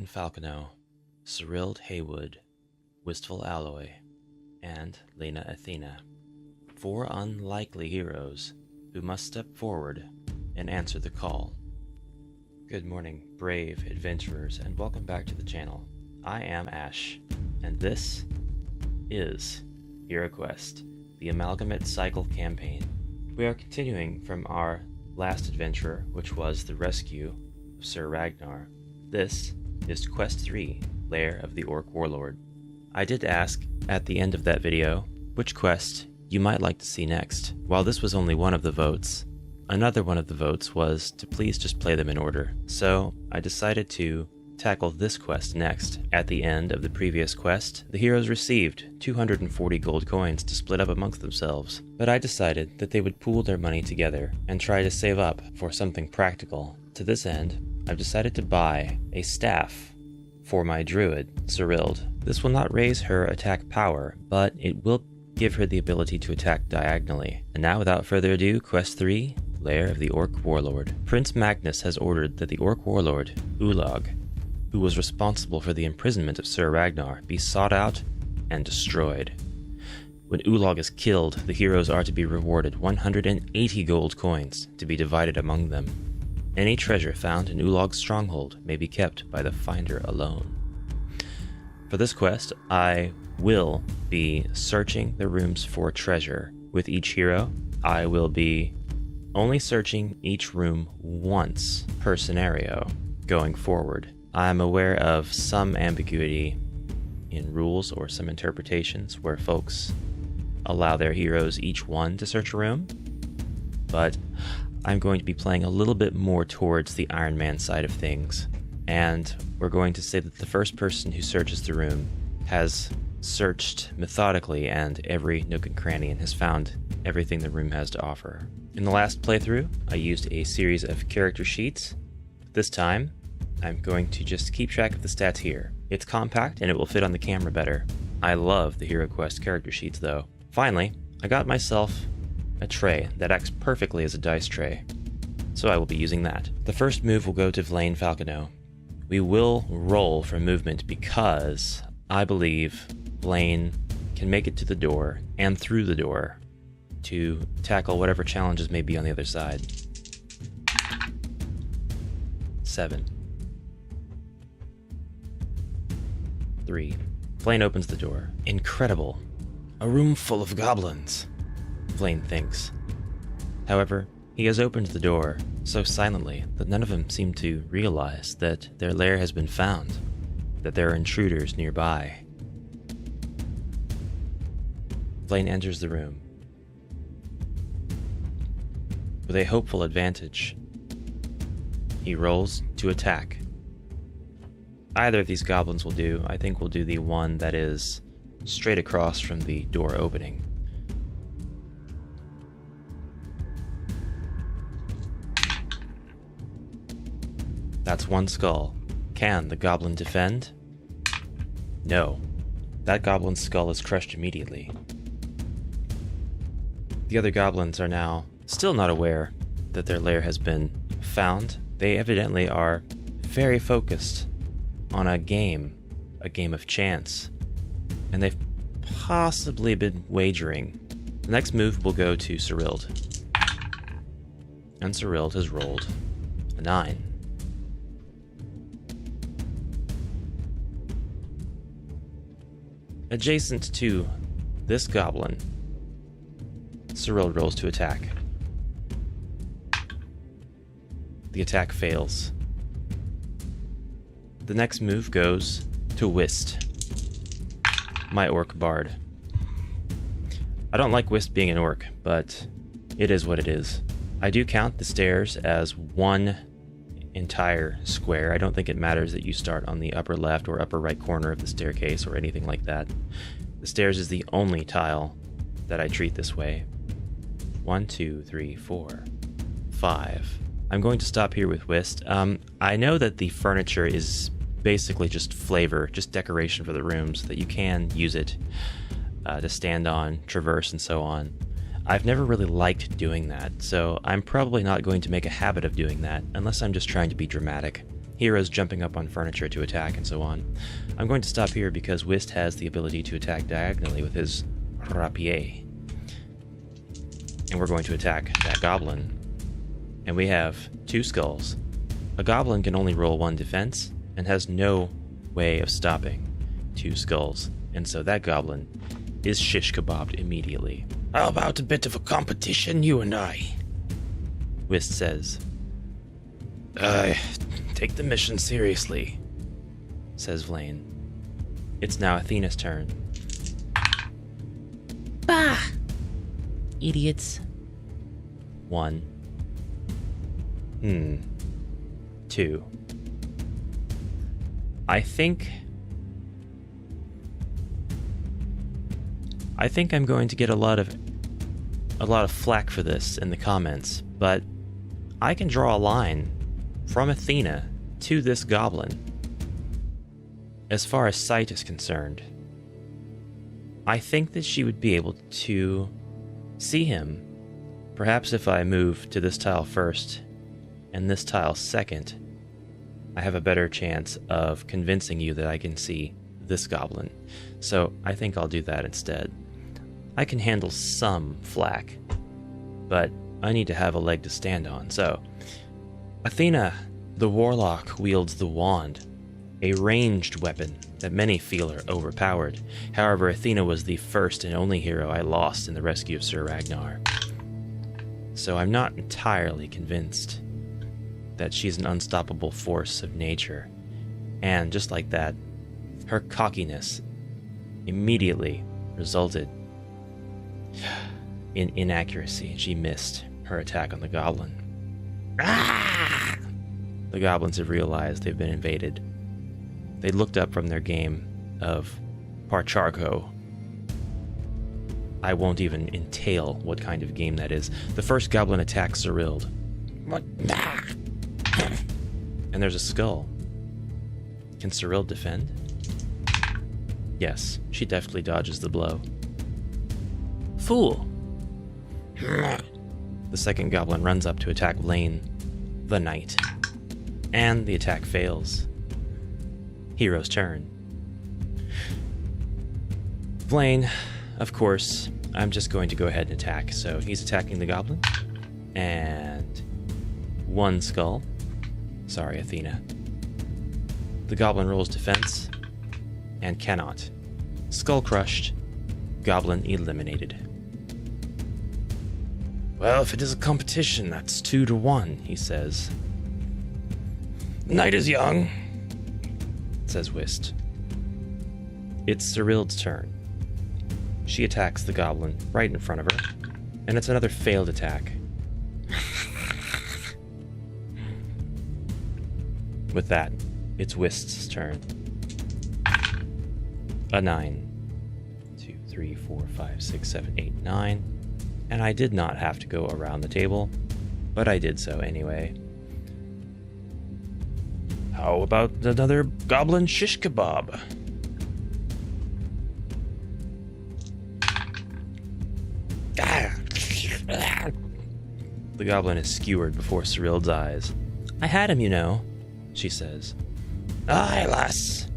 Vlaine Falconnaux, Serilde Haywood, Wistful Alloy, and Lena Athena. 4 unlikely heroes who must step forward and answer the call. Good morning, brave adventurers, and welcome back to the channel. I am Ash, and this is HeroQuest, the Amalgamate Cycle campaign. We are continuing from our last adventure, which was the rescue of Sir Ragnar. This is Quest 3, Lair of the Orc Warlord. I did ask at the end of that video which quest you might like to see next. While this was only one of the votes, another one of the votes was to please just play them in order. So I decided to tackle this quest next. At the end of the previous quest, the heroes received 240 gold coins to split up amongst themselves, but I decided that they would pool their money together and try to save up for something practical. To this end, I've decided to buy a staff for my Druid, Serilde. This will not raise her attack power, but it will give her the ability to attack diagonally. And now, without further ado, Quest 3, Lair of the Orc Warlord. Prince Magnus has ordered that the Orc Warlord, Ulog, who was responsible for the imprisonment of Sir Ragnar, be sought out and destroyed. When Ulog is killed, the heroes are to be rewarded 180 gold coins to be divided among them. Any treasure found in Ulog's stronghold may be kept by the finder alone. For this quest, I will be searching the rooms for treasure. With each hero, I will be only searching each room once per scenario going forward. I'm aware of some ambiguity in rules or some interpretations where folks allow their heroes each one to search a room, but I'm going to be playing a little bit more towards the Iron Man side of things, and we're going to say that the first person who searches the room has searched methodically and every nook and cranny and has found everything the room has to offer. In the last playthrough, I used a series of character sheets. This time, I'm going to just keep track of the stats here. It's compact and it will fit on the camera better. I love the HeroQuest character sheets though. Finally, I got myself a tray that acts perfectly as a dice tray, so I will be using that. The first move will go to Vlaine Falconnaux. We will roll for movement because I believe Vlaine can make it to the door and through the door to tackle whatever challenges may be on the other side. 7. 3. Vlaine opens the door. Incredible. A room full of goblins, Vlaine thinks. However, he has opened the door so silently that none of them seem to realize that their lair has been found, that there are intruders nearby. Vlaine enters the room. With a hopeful advantage, he rolls to attack. Either of these goblins will do. I think we'll do the one that is straight across from the door opening. That's 1 skull. Can the goblin defend? No. That goblin's skull is crushed immediately. The other goblins are now still not aware that their lair has been found. They evidently are very focused on a game of chance, and they've possibly been wagering. The next move will go to Serilde, and Serilde has rolled a 9. Adjacent to this goblin, Serilde rolls to attack. The attack fails. The next move goes to Whist, my orc bard. I don't like Whist being an orc, but it is what it is. I do count the stairs as one entire square. I don't think it matters that you start on the upper left or upper right corner of the staircase or anything like that. The stairs is the only tile that I treat this way. 1, 2, 3, 4, 5. I'm going to stop here with Whist. I know that the furniture is basically just flavor, just decoration for the rooms, that you can use it to stand on, traverse, and so on. I've never really liked doing that, so I'm probably not going to make a habit of doing that unless I'm just trying to be dramatic. heroes jumping up on furniture to attack and so on. I'm going to stop here because Wist has the ability to attack diagonally with his rapier. And we're going to attack that goblin. And we have 2 skulls. A goblin can only roll 1 defense and has no way of stopping 2 skulls. And so that goblin is shish kebabbed immediately. How about a bit of a competition, you and I? Wist says. I take the mission seriously, says Vlaine. It's now Athena's turn. Bah! Idiots. 1. 2. I think I'm going to get a lot of flack for this in the comments, but I can draw a line from Athena to this goblin. As far as sight is concerned, I think that she would be able to see him. Perhaps if I move to this tile first and this tile second, I have a better chance of convincing you that I can see this goblin. So I think I'll do that instead. I can handle some flack, but I need to have a leg to stand on. So Athena, the Warlock, wields the wand, a ranged weapon that many feel are overpowered. However, Athena was the first and only hero I lost in the rescue of Sir Ragnar. So I'm not entirely convinced that she's an unstoppable force of nature. And just like that, her cockiness immediately resulted in inaccuracy, and she missed her attack on the goblin. Ah! The goblins have realized they've been invaded. They looked up from their game of Parcharko. I won't even entail what kind of game that is. The first goblin attacks Serilde. What? And there's a skull. Can Serilde defend? Yes, she deftly dodges the blow. Fool! The second goblin runs up to attack Vlaine, the knight. And the attack fails. Hero's turn. Vlaine, of course, I'm just going to go ahead and attack. So he's attacking the goblin. And 1 skull. Sorry, Athena. The goblin rolls defense and cannot. Skull crushed. Goblin eliminated. Well, if it is a competition, that's 2 to 1, he says. The night is young, says Wist. It's Serilde's turn. She attacks the goblin right in front of her, and it's another failed attack. With that, it's Wist's turn. A 9. 2, 3, 4, 5, 6, 7, 8, 9. And I did not have to go around the table, but I did so anyway. How about another goblin shish kebab? The goblin is skewered before Serilde's eyes. I had him, you know, she says. Aye, lass.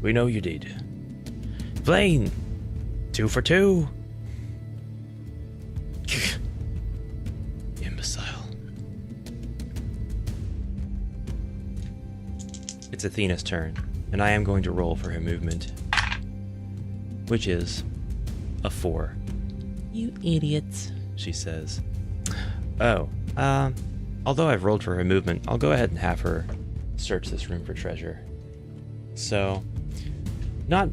We know you did. Vlaine, 2 for 2. Imbecile. It's Athena's turn, and I am going to roll for her movement, which is a 4. You idiots, she says. Oh, although I've rolled for her movement, I'll go ahead and have her search this room for treasure. So, not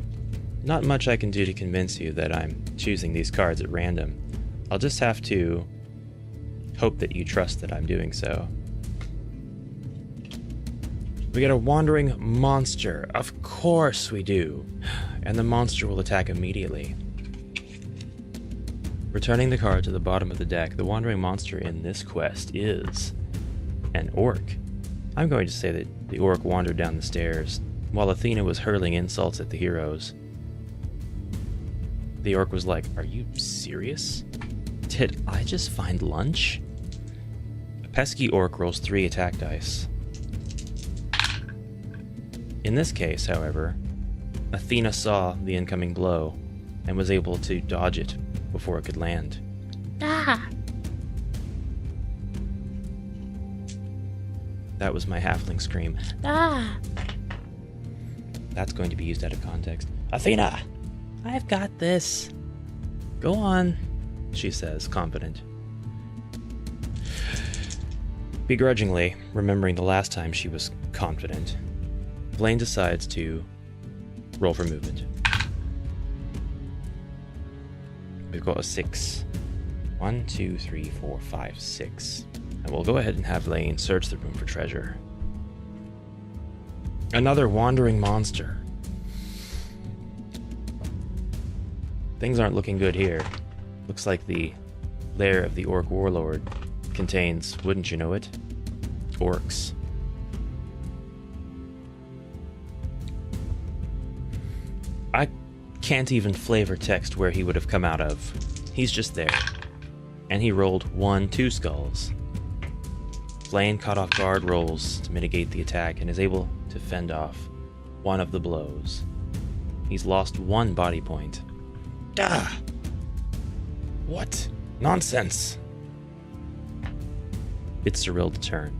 much I can do to convince you that I'm choosing these cards at random. I'll just have to hope that you trust that I'm doing so. We get a wandering monster. Of course we do. And the monster will attack immediately. Returning the card to the bottom of the deck, the wandering monster in this quest is an orc. I'm going to say that the orc wandered down the stairs while Athena was hurling insults at the heroes. The orc was like, "Are you serious? Did I just find lunch?" A pesky orc rolls 3 attack dice. In this case, however, Athena saw the incoming blow and was able to dodge it before it could land. Ah! That was my halfling scream. Ah! That's going to be used out of context. Athena! I've got this. Go on, she says, confident. Begrudgingly, remembering the last time she was confident, Vlaine decides to roll for movement. We've got a 6. 1, 2, 3, 4, 5, 6. And we'll go ahead and have Vlaine search the room for treasure. Another wandering monster. Things aren't looking good here. Looks like the lair of the orc warlord contains, wouldn't you know it, orcs. I can't even flavor text where he would have come out of. He's just there. And he rolled 2 skulls. Vlaine caught off guard rolls to mitigate the attack and is able to fend off one of the blows. He's lost 1 body point. Ah! What? Nonsense! It's Serilde's turn.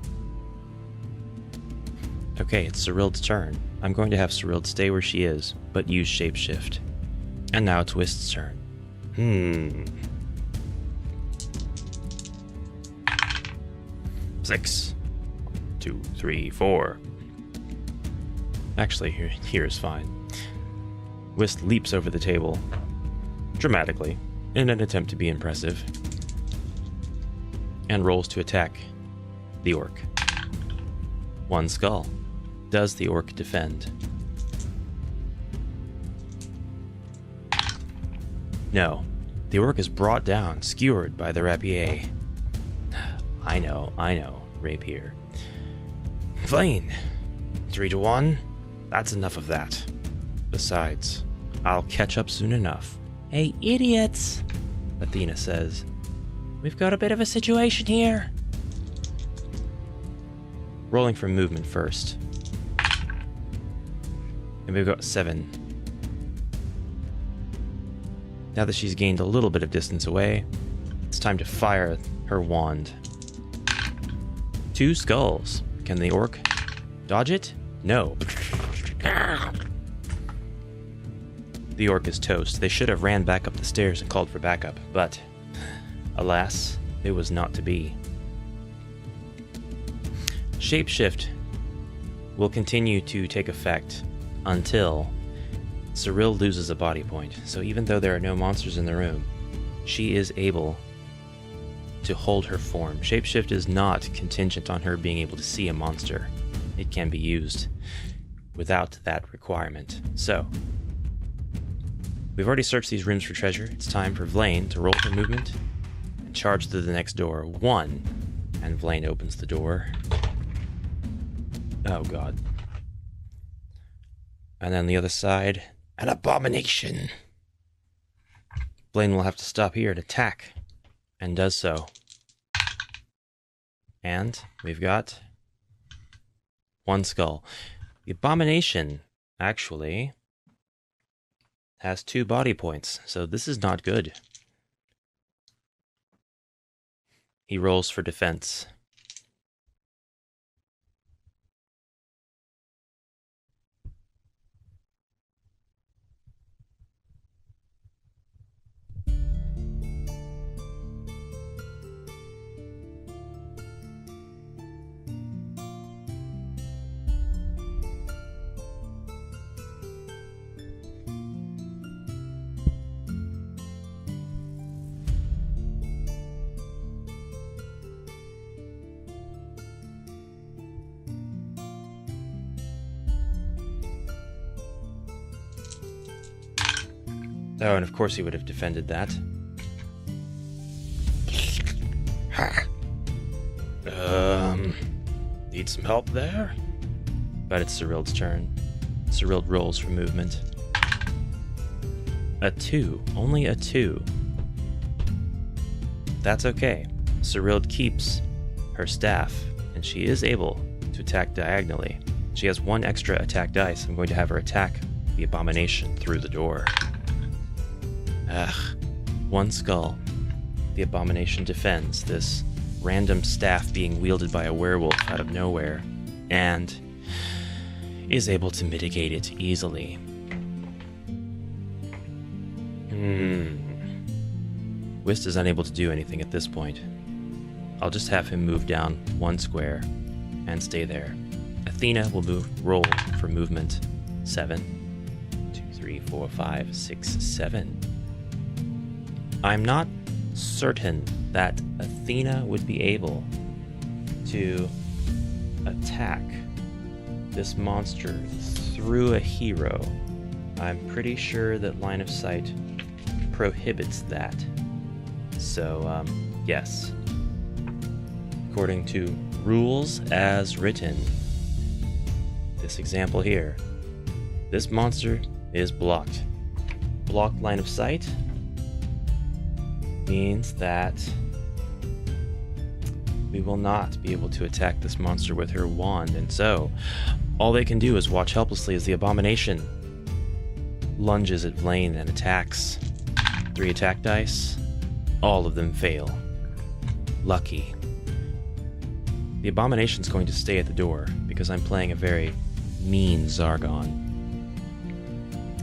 Okay, it's Serilde's turn. I'm going to have Serilde stay where she is, but use Shapeshift. And now it's Wist's turn. 6. 1, 2, 3, 4. Actually, here is fine. Wist leaps over the table, dramatically, in an attempt to be impressive, and rolls to attack the orc. 1 skull. Does the orc defend? No. The orc is brought down, skewered by the rapier. I know, rapier. Vlaine, 3 to 1? That's enough of that. Besides, I'll catch up soon enough. Hey, idiots! Athena says. We've got a bit of a situation here. Rolling for movement first. And we've got 7. Now that she's gained a little bit of distance away, it's time to fire her wand. 2 skulls. Can the orc dodge it? No. The orc is toast. They should have ran back up the stairs and called for backup, but alas, it was not to be. Shapeshift will continue to take effect until Serilde loses a body point. So even though there are no monsters in the room, she is able to hold her form. Shapeshift is not contingent on her being able to see a monster. It can be used without that requirement. So, we've already searched these rooms for treasure. It's time for Vlaine to roll for movement and charge through the next door. 1, and Vlaine opens the door. Oh god. And then the other side, an abomination. Vlaine will have to stop here and attack, and does so. And we've got 1 skull. The abomination actually has 2 body points, so this is not good. He rolls for defense. Oh, and of course he would have defended that. Need some help there? But it's Serilde's turn. Serilde rolls for movement. A 2. Only a 2. That's okay. Serilde keeps her staff, and she is able to attack diagonally. She has 1 extra attack dice. I'm going to have her attack the abomination through the door. Ugh. 1 skull. The abomination defends, this random staff being wielded by a werewolf out of nowhere, and is able to mitigate it easily. Wist is unable to do anything at this point. I'll just have him move down 1 square and stay there. Athena will roll for movement 7. 2, 3, 4, 5, 6, 7. I'm not certain that Athena would be able to attack this monster through a hero. I'm pretty sure that line of sight prohibits that. So, yes. According to rules as written, this example here, this monster is blocked. Blocked line of sight means that we will not be able to attack this monster with her wand, and so all they can do is watch helplessly as the abomination lunges at Vlaine and attacks. 3 attack dice, all of them fail. Lucky. The abomination's going to stay at the door because I'm playing a very mean Zargon.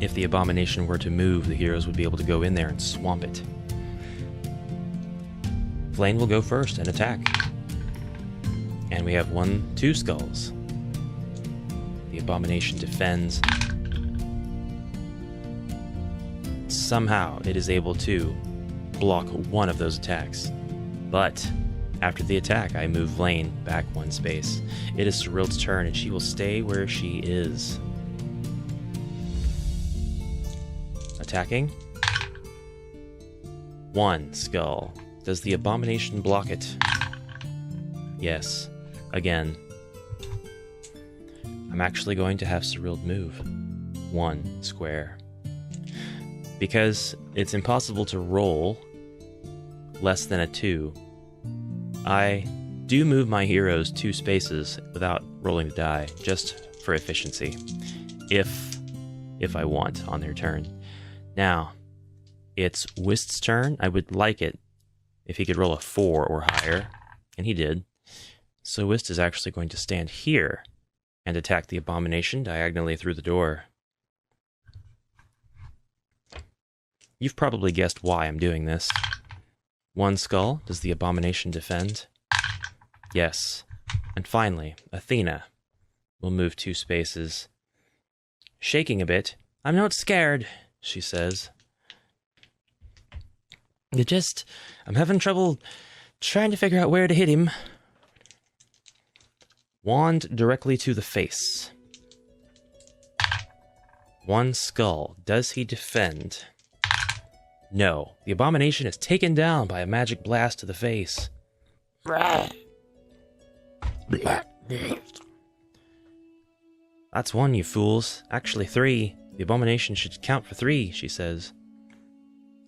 If the abomination were to move, the heroes would be able to go in there and swamp it. Vlaine will go first and attack. And we have 2 skulls. The abomination defends. Somehow it is able to block 1 of those attacks. But after the attack, I move Vlaine back 1 space. It is Serilde's turn, and she will stay where she is. Attacking. 1 skull. Does the abomination block it? Yes. Again. I'm actually going to have Serilde move 1 square. Because it's impossible to roll less than a 2, I do move my heroes 2 spaces without rolling the die, just for efficiency, if I want on their turn. Now, it's Wist's turn. I would like it if he could roll a 4 or higher, and he did. So Wist is actually going to stand here and attack the abomination diagonally through the door. You've probably guessed why I'm doing this. 1 skull. Does the abomination defend? Yes. And finally, Athena will move 2 spaces. Shaking a bit. "I'm not scared," she says. I'm having trouble trying to figure out where to hit him. Wand directly to the face. 1 skull. Does he defend? No. The abomination is taken down by a magic blast to the face. That's 1, you fools. Actually 3. The abomination should count for 3, she says.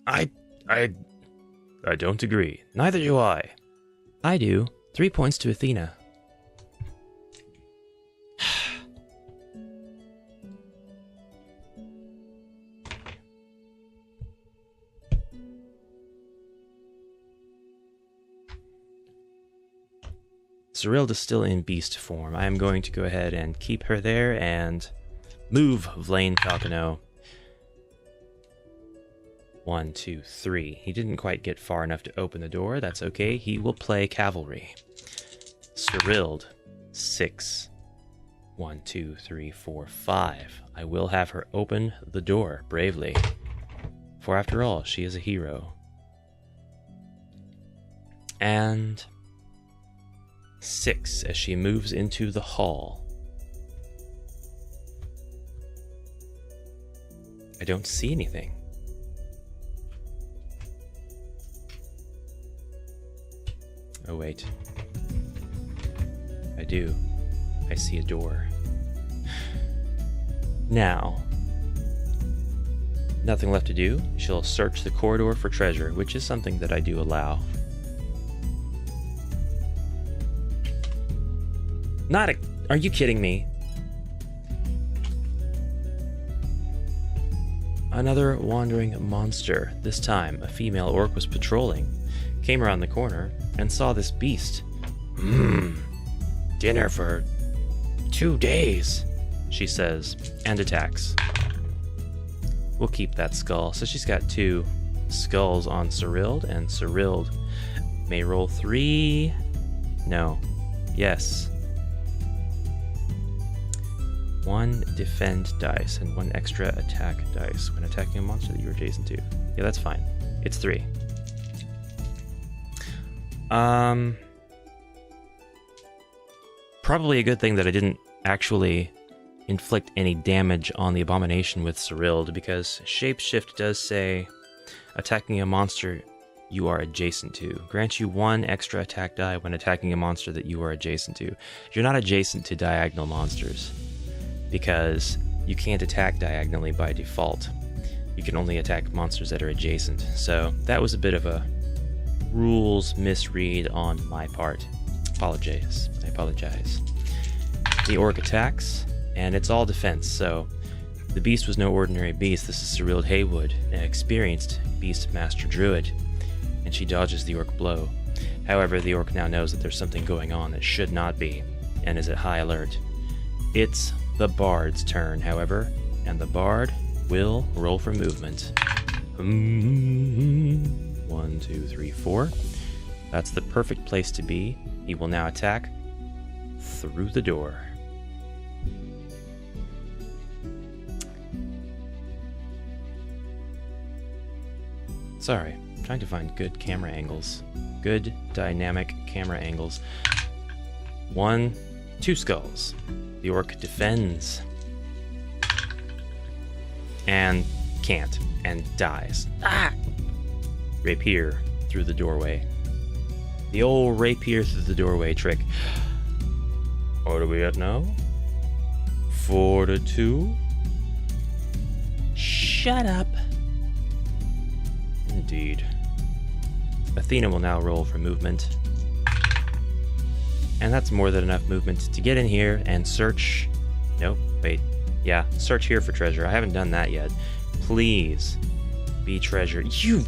I don't agree. Neither do I. I do. 3 points to Athena. Serilde is still in beast form. I am going to go ahead and keep her there and move Vlaine Falconnaux. 1, 2, 3. He didn't quite get far enough to open the door. That's okay. He will play cavalry. Serilde, 6. 1, 2, 3, 4, 5. I will have her open the door bravely. For after all, she is a hero. And 6 as she moves into the hall. I don't see anything. Oh wait. I do. I see a door. Now, nothing left to do. She'll search the corridor for treasure, which is something that I do allow. Are you kidding me? Another wandering monster. This time, a female orc was patrolling, came around the corner, and saw this beast. Dinner for 2 days, she says, and attacks. We'll keep that skull. So she's got 2 skulls on Serilde, and Serilde may roll 3. No. Yes. 1 defend dice and 1 extra attack dice when attacking a monster that you're adjacent to. Yeah, that's fine. It's 3. Probably a good thing that I didn't actually inflict any damage on the abomination with Serilde, because Shapeshift does say attacking a monster you are adjacent to. Grants you 1 extra attack die when attacking a monster that you are adjacent to. You're not adjacent to diagonal monsters, because you can't attack diagonally by default. You can only attack monsters that are adjacent. So that was a bit of a rules misread on my part. I apologize. The orc attacks, and it's all defense, so the beast was no ordinary beast. This is Serilde Haywood, an experienced beast master druid, and she dodges the orc blow. However, the orc now knows that there's something going on that should not be, and is at high alert. It's the bard's turn, however, and the bard will roll for movement. 1, 2, 3, 4. That's the perfect place to be. He will now attack through the door. Sorry, I'm trying to find good camera angles. Good dynamic camera angles. 1, 2 skulls. The orc defends. And can't. And dies. Ah! Rapier through the doorway. The old rapier through the doorway trick. What are we at now? 4 to 2? Shut up. Indeed. Athena will now roll for movement. And that's more than enough movement to get in here and search. Nope, wait. Yeah, search here for treasure. I haven't done that yet. Please be treasure. You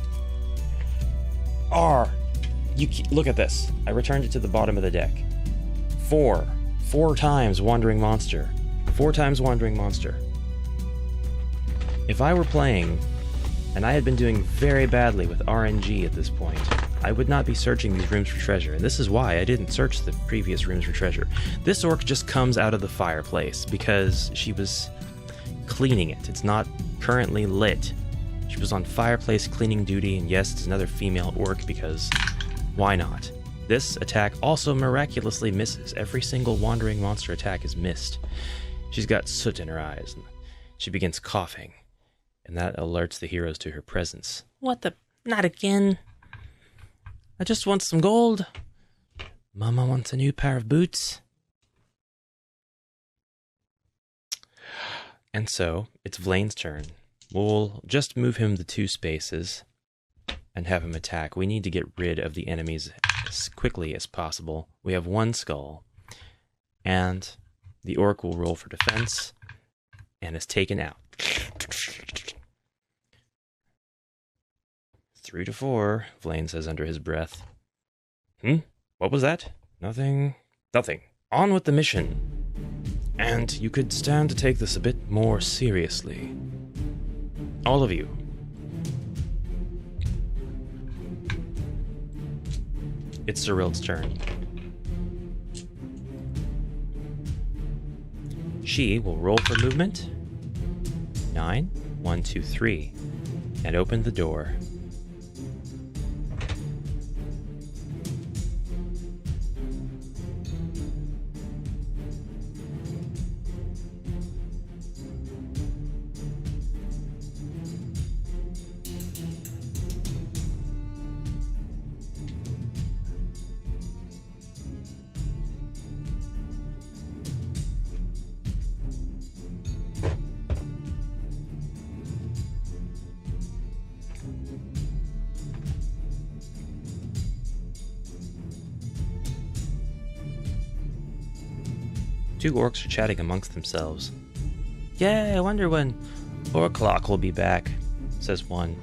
are. Look at this. I returned it to the bottom of the deck. 4 times wandering monster. 4 times wandering monster. If I were playing, and I had been doing very badly with RNG at this point, I would not be searching these rooms for treasure, and this is why I didn't search the previous rooms for treasure. This orc just comes out of the fireplace because she was cleaning it. It's not currently lit. She was on fireplace cleaning duty, and yes, it's another female orc because why not? This attack also miraculously misses. Every single wandering monster attack is missed. She's got soot in her eyes, and she begins coughing, and that alerts the heroes to her presence. What the? Not again. I just want some gold. Mama wants a new pair of boots. And so, it's Vlaine's turn. We'll just move him the 2 spaces and have him attack. We need to get rid of the enemies as quickly as possible. We have 1 skull, and the orc will roll for defense and is taken out. 3 to 4, Vlaine says under his breath. What was that? Nothing. On with the mission. And you could stand to take this a bit more seriously. All of you. It's Serilde's turn. She will roll for movement. 9, 1, 2, 3, and open the door. Two orcs are chatting amongst themselves. Yeah, I wonder when Warlock will be back. says one.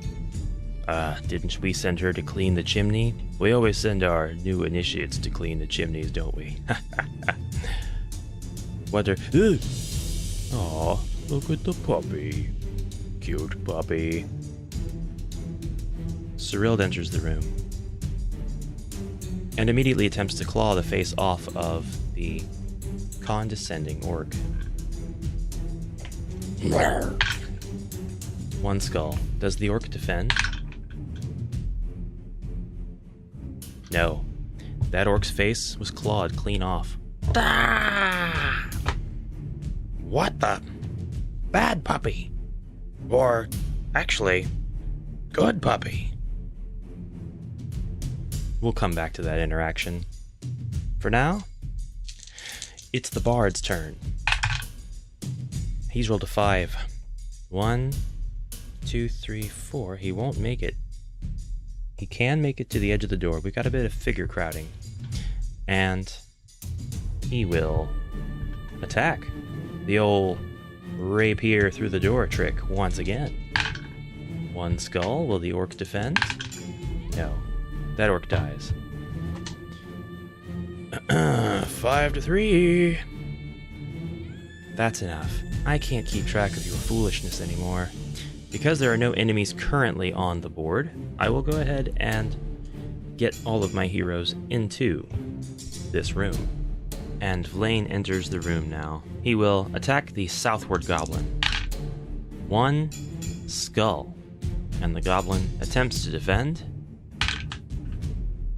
Didn't we send her to clean the chimney? We always send our new initiates to clean the chimneys, don't we? What are... Aw, look at the puppy. Cute puppy. Serilde enters the room and immediately attempts to claw the face off of the condescending orc. One skull. Does the orc defend? No. That orc's face was clawed clean off. What the? Bad puppy. Or, actually, good puppy. We'll come back to that interaction. For now, it's the bard's turn. He's rolled a 5. 1, 2, 3, 4. He won't make it. He can make it to the edge of the door. We've got a bit of figure crowding. And he will attack. The old rapier through the door trick once again. One skull. Will the orc defend? No. That orc dies. 5 to 3. That's enough. I can't keep track of your foolishness anymore. Because there are no enemies currently on the board, I will go ahead and get all of my heroes into this room. And Vlaine enters the room now. He will attack the southward goblin. 1 skull. And the goblin attempts to defend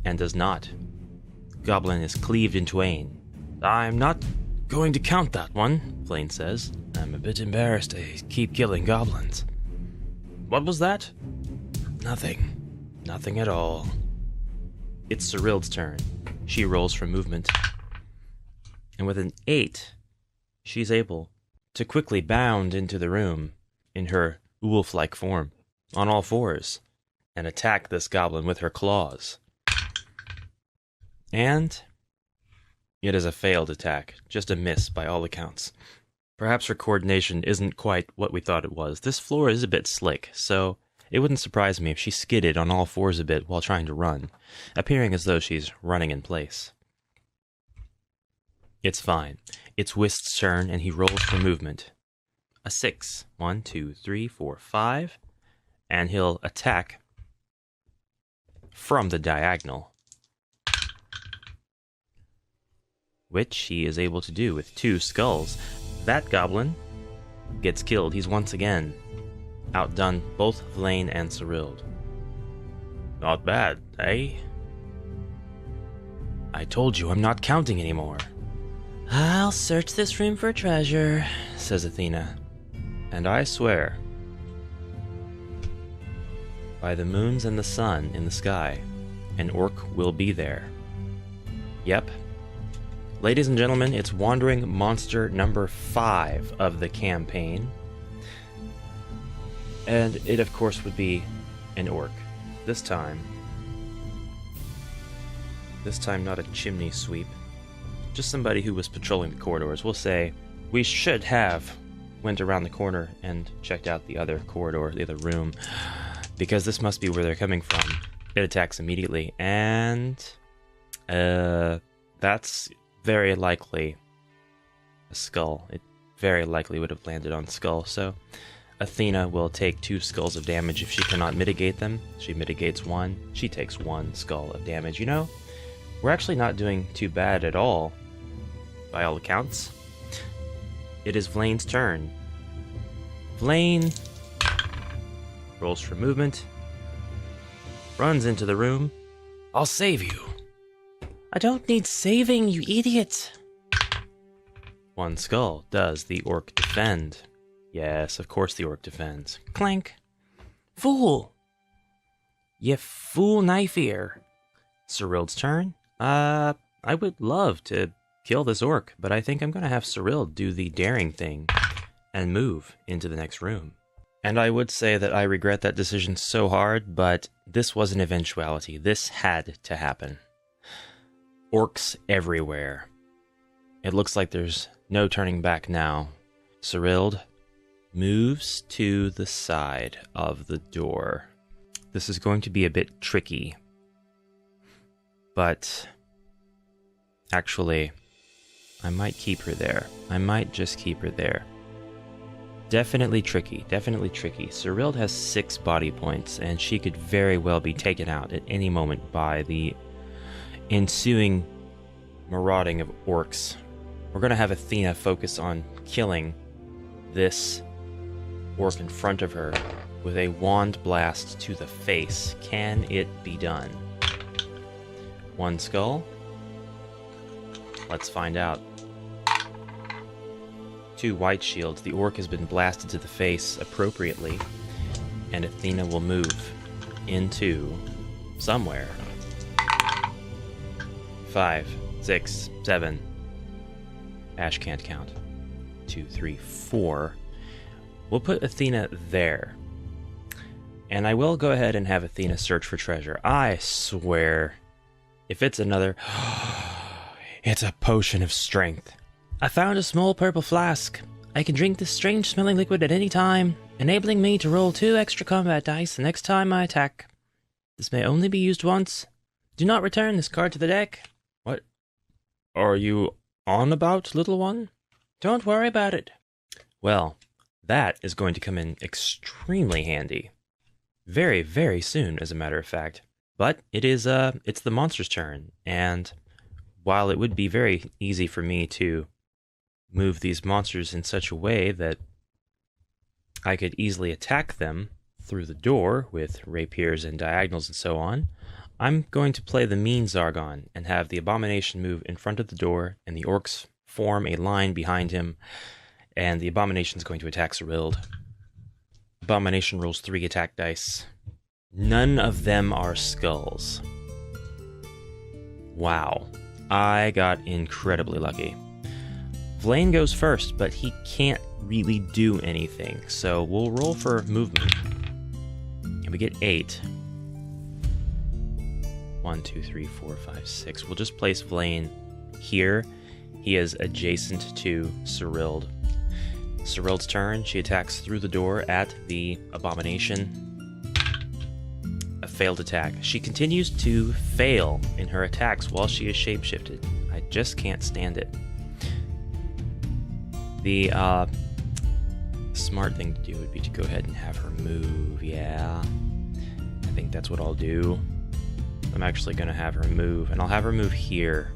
and does not. Goblin is cleaved in twain. I'm not going to count that one, Vlaine says. I'm a bit embarrassed to keep killing goblins. What was that? Nothing. Nothing at all. It's Serilde's turn. She rolls for movement. And with an 8, she's able to quickly bound into the room in her wolf-like form, on all fours, and attack this goblin with her claws. And it is a failed attack, just a miss by all accounts. Perhaps her coordination isn't quite what we thought it was. This floor is a bit slick, so it wouldn't surprise me if she skidded on all fours a bit while trying to run, appearing as though she's running in place. It's fine. It's Wist's turn, and he rolls for movement. A 6. 1, 2, 3, 4, 5. And he'll attack from the diagonal, which he is able to do with 2 skulls. That goblin gets killed. He's once again outdone both Vlaine and Serilde. Not bad, eh? I told you I'm not counting anymore. I'll search this room for treasure, says Athena. And I swear, by the moons and the sun in the sky, an orc will be there. Yep. Ladies and gentlemen, it's Wandering Monster number 5 of the campaign. And it, of course, would be an orc. This time not a chimney sweep. Just somebody who was patrolling the corridors. We'll say we should have went around the corner and checked out the other corridor, the other room, because this must be where they're coming from. It attacks immediately, and that's very likely a skull. It very likely would have landed on skull, so Athena will take 2 skulls of damage if she cannot mitigate them. She mitigates 1. She takes 1 skull of damage. You know, we're actually not doing too bad at all, by all accounts. It is Vlaine's turn. Vlaine rolls for movement, runs into the room. I'll save you. I don't need saving, you idiot. 1 skull. Does the orc defend? Yes, of course the orc defends. Clank. Fool. You fool knife ear. Serilde's turn. I would love to kill this orc, but I think I'm going to have Serilde do the daring thing and move into the next room. And I would say that I regret that decision so hard, but this was an eventuality. This had to happen. Orcs everywhere. It looks like there's no turning back now. Serilde, moves to the side of the door. This is going to be a bit tricky, but actually, I might keep her there. I might just keep her there. Definitely tricky, definitely tricky. Serilde has 6 body points, and she could very well be taken out at any moment by the ensuing marauding of orcs. We're going to have Athena focus on killing this orc in front of her with a wand blast to the face. Can it be done? 1 skull. Let's find out. 2 white shields. The orc has been blasted to the face appropriately, and Athena will move into somewhere. 5, 6, 7. Ash can't count. 2, 3, 4. We'll put Athena there. And I will go ahead and have Athena search for treasure. I swear, if it's another... it's a potion of strength. I found a small purple flask. I can drink this strange-smelling liquid at any time, enabling me to roll 2 extra combat dice the next time I attack. This may only be used once. Do not return this card to the deck. What are you on about, little one? Don't worry about it. Well, that is going to come in extremely handy. Very, very soon, as a matter of fact. But it's the monster's turn, and while it would be very easy for me to move these monsters in such a way that I could easily attack them through the door with rapiers and diagonals and so on, I'm going to play the mean Zargon and have the Abomination move in front of the door, and the orcs form a line behind him, and the Abomination is going to attack Serilde. Abomination rolls 3 attack dice. None of them are skulls. Wow. I got incredibly lucky. Vlaine goes first, but he can't really do anything, so we'll roll for movement. And we get 8. 1, 2, 3, 4, 5, 6. We'll just place Vlaine here. He is adjacent to Serilde. Serilde's turn. She attacks through the door at the Abomination. A failed attack. She continues to fail in her attacks while she is shapeshifted. I just can't stand it. The smart thing to do would be to go ahead and have her move. Yeah, I think that's what I'll do. I'm actually going to have her move, and I'll have her move here.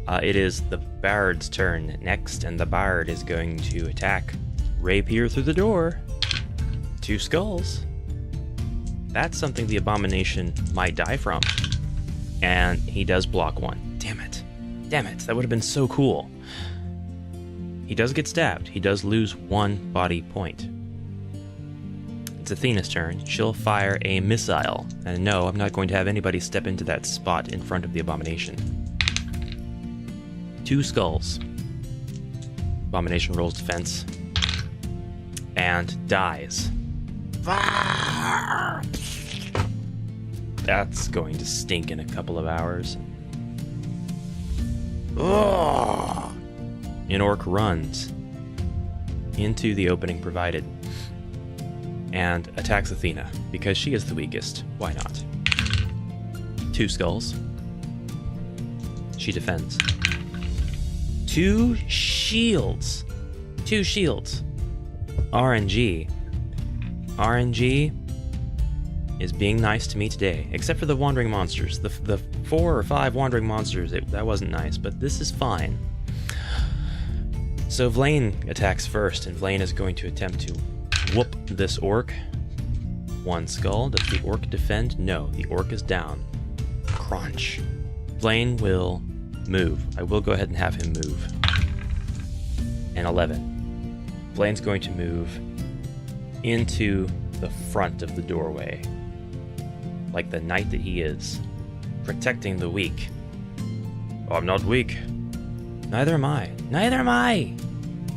It is the Bard's turn next, and the Bard is going to attack rapier through the door. 2 skulls. That's something the Abomination might die from. And he does block 1. Damn it. Damn it. That would have been so cool. He does get stabbed. He does lose 1 body point. It's Athena's turn. She'll fire a missile. And no, I'm not going to have anybody step into that spot in front of the Abomination. 2 skulls. Abomination rolls defense. And dies. That's going to stink in a couple of hours. Ugh. An orc runs into the opening provided and attacks Athena because she is the weakest. Why not? 2 skulls. She defends. 2 shields. 2 shields. RNG. RNG is being nice to me today, except for the wandering monsters. The 4 or 5 wandering monsters, that wasn't nice, but this is fine. So Vlaine attacks first, and Vlaine is going to attempt to whoop this orc. 1 skull. Does the orc defend? No, the orc is down. Crunch. Vlaine will move. I will go ahead and have him move. And 11. Blaine's going to move into the front of the doorway, like the knight that he is, protecting the weak. Oh, I'm not weak. Neither am I. Neither am I!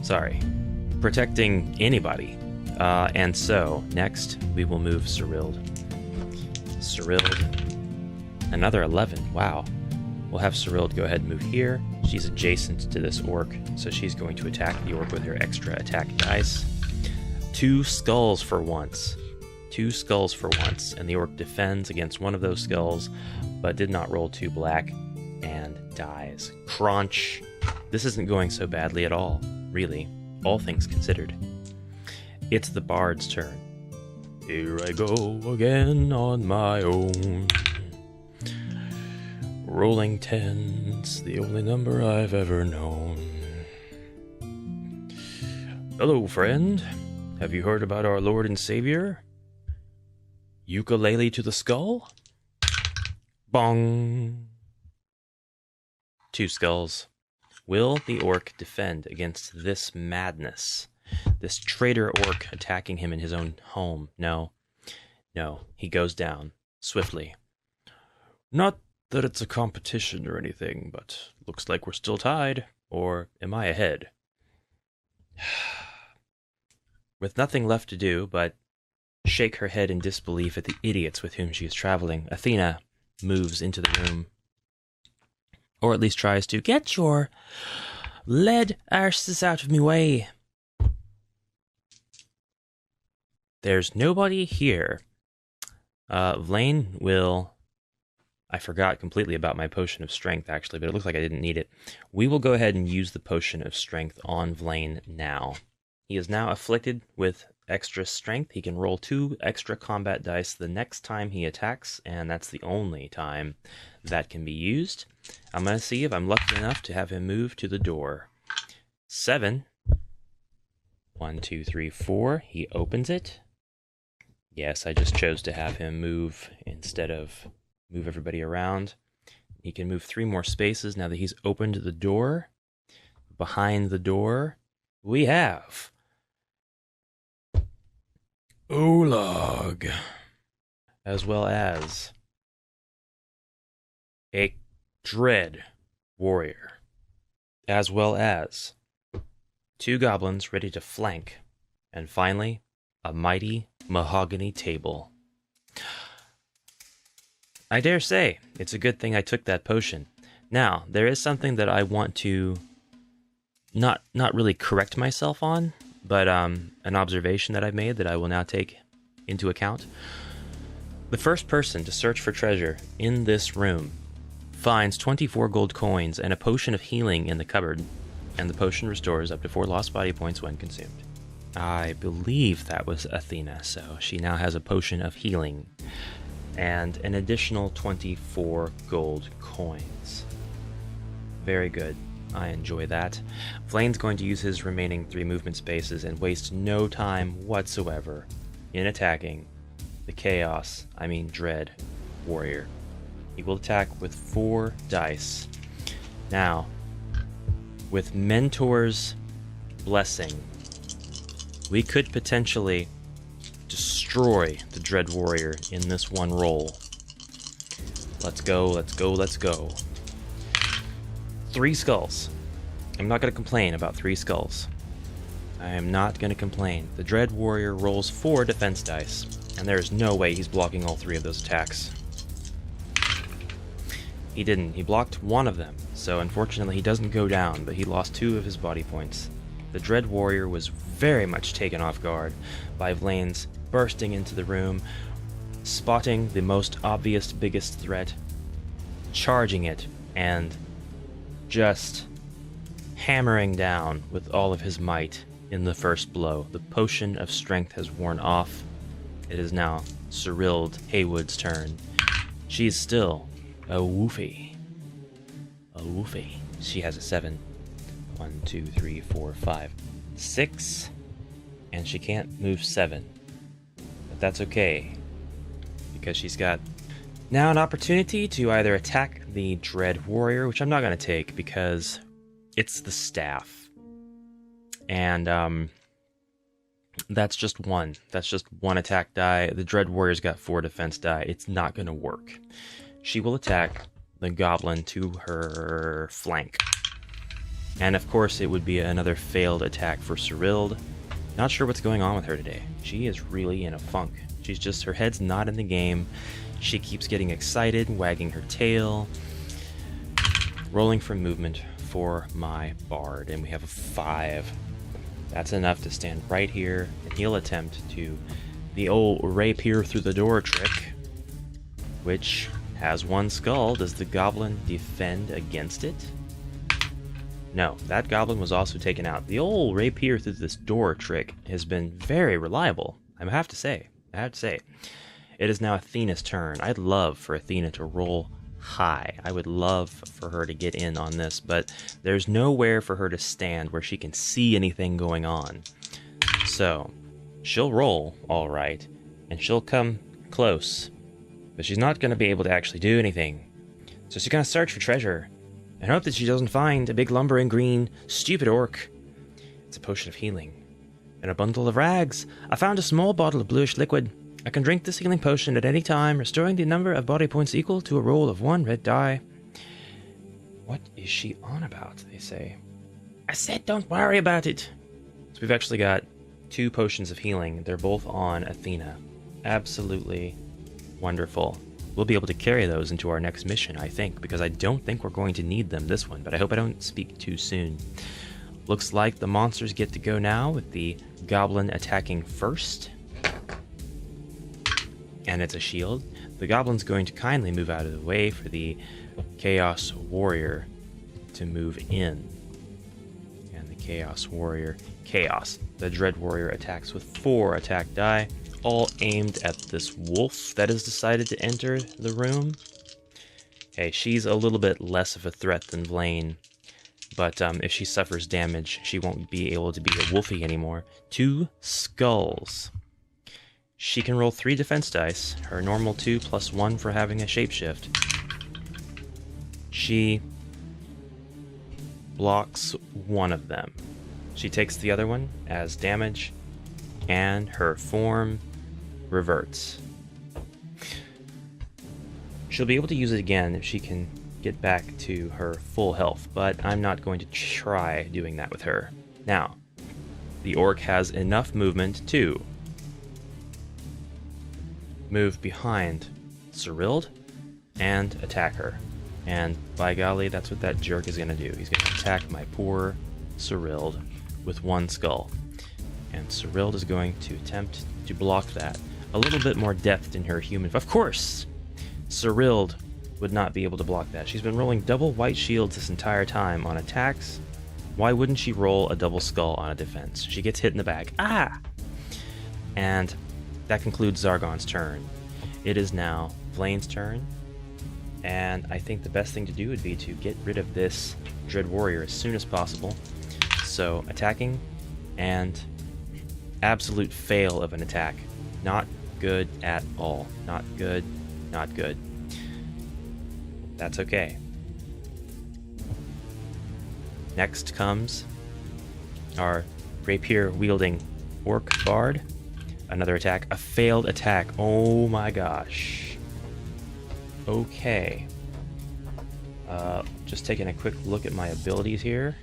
Sorry. Protecting anybody. And so, next, we will move Serilde. Serilde. Another 11. Wow. We'll have Serilde go ahead and move here. She's adjacent to this orc, so she's going to attack the orc with her extra attack dice. 2 skulls for once. 2 skulls for once, and the orc defends against one of those skulls, but did not roll 2 black, and dies. Crunch! This isn't going so badly at all, really, all things considered. It's the bard's turn. Here I go again on my own. Rolling 10's the only number I've ever known. Hello, friend. Have you heard about our Lord and Savior? Ukulele to the skull? Bong! 2 skulls. Will the orc defend against this madness? This traitor orc attacking him in his own home? No. No, he goes down. Swiftly. Not that it's a competition or anything, but looks like we're still tied. Or am I ahead? With nothing left to do but shake her head in disbelief at the idiots with whom she is traveling, Athena moves into the room. Or at least tries to. Get your lead arses out of me way. There's nobody here. Vlaine will... I forgot completely about my potion of strength, actually, but it looks like I didn't need it. We will go ahead and use the potion of strength on Vlaine now. He is now afflicted with extra strength. He can roll 2 extra combat dice the next time he attacks, and that's the only time that can be used. I'm going to see if I'm lucky enough to have him move to the door. 7. 1, 2, 3, 4. He opens it. Yes, I just chose to have him move instead of move everybody around. He can move 3 more spaces now that he's opened the door. Behind the door, we have Olag, as well as a Dread warrior, as well as 2 goblins ready to flank, and finally, a mighty mahogany table. I dare say, it's a good thing I took that potion. Now, there is something that I want to not really correct myself on, but an observation that I've made that I will now take into account. The first person to search for treasure in this room finds 24 gold coins and a potion of healing in the cupboard, and the potion restores up to 4 lost body points when consumed. I believe that was Athena, so she now has a potion of healing and an additional 24 gold coins. Very good. I enjoy that. Vlaine's going to use his remaining 3 movement spaces and waste no time whatsoever in attacking the Dread warrior. He will attack with 4 dice. Now, with Mentor's blessing, we could potentially destroy the Dread warrior in this one roll. Let's go, let's go, let's go. 3 skulls. I'm not going to complain about 3 skulls. I am not going to complain. The Dread warrior rolls 4 defense dice, and there is no way he's blocking all 3 of those attacks. He didn't. He blocked 1 of them, so unfortunately he doesn't go down, but he lost 2 of his body points. The Dread warrior was very much taken off guard by Vlaine's bursting into the room, spotting the most obvious, biggest threat, charging it, and just hammering down with all of his might in the first blow. The potion of strength has worn off. It is now Serilde Haywood's turn. She's still a woofy. A woofy. She has a 7. 1, 2, 3, 4, 5, 6. And she can't move 7. But that's okay, because she's got now an opportunity to either attack the Dread warrior, which I'm not going to take because it's the staff. And that's just 1. That's just 1 attack die. The Dread warrior's got 4 defense die. It's not going to work. She will attack the goblin to her flank. And of course, it would be another failed attack for Serilde. Not sure what's going on with her today. She is really in a funk. She's just, her head's not in the game. She keeps getting excited, wagging her tail. Rolling for movement. for my bard, and we have a 5. That's enough to stand right here, and he'll attempt to the old rapier through the door trick, which has 1 skull. Does the goblin defend against it? No, that goblin was also taken out. The old rapier through this door trick has been very reliable, I have to say. It is now Athena's turn. I'd love for Athena to roll high. I would love for her to get in on this, but there's nowhere for her to stand where she can see anything going on. So she'll roll all right, and she'll come close, but she's not going to be able to actually do anything. So she's going to search for treasure and hope that she doesn't find a big lumbering green stupid orc. It's a potion of healing and a bundle of rags. I found a small bottle of bluish liquid. I can drink this healing potion at any time, restoring the number of body points equal to a roll of 1 red die. What is she on about, they say? I said don't worry about it. So we've actually got 2 potions of healing. They're both on Athena. Absolutely wonderful. We'll be able to carry those into our next mission, I think, because I don't think we're going to need them this one, but I hope I don't speak too soon. Looks like the monsters get to go now, with the goblin attacking first. And it's a shield. The goblin's going to kindly move out of the way for the Chaos Warrior to move in. And the Chaos Warrior... Chaos. The Dread Warrior attacks with 4 attack die, all aimed at this wolf that has decided to enter the room. Okay, she's a little bit less of a threat than Vlaine, but if she suffers damage, she won't be able to be a wolfie anymore. 2 skulls. She can roll 3 defense dice, her normal 2 plus 1 for having a shapeshift. She blocks one of them. She takes the other one as damage, and her form reverts. She'll be able to use it again if she can get back to her full health, but I'm not going to try doing that with her. Now, the orc has enough movement to move behind Serilde and attack her. And by golly, that's what that jerk is going to do. He's going to attack my poor Serilde with 1 skull. And Serilde is going to attempt to block that. A little bit more depth in her human... Of course! Serilde would not be able to block that. She's been rolling double white shields this entire time on attacks. Why wouldn't she roll a double skull on a defense? She gets hit in the back. Ah! And that concludes Zargon's turn. It is now Vlaine's turn. And I think the best thing to do would be to get rid of this Dread Warrior as soon as possible. So, attacking, and absolute fail of an attack. Not good at all. Not good. Not good. That's okay. Next comes our rapier-wielding orc bard. Another attack. A failed attack. Oh my gosh. Okay. Just taking a quick look at my abilities here.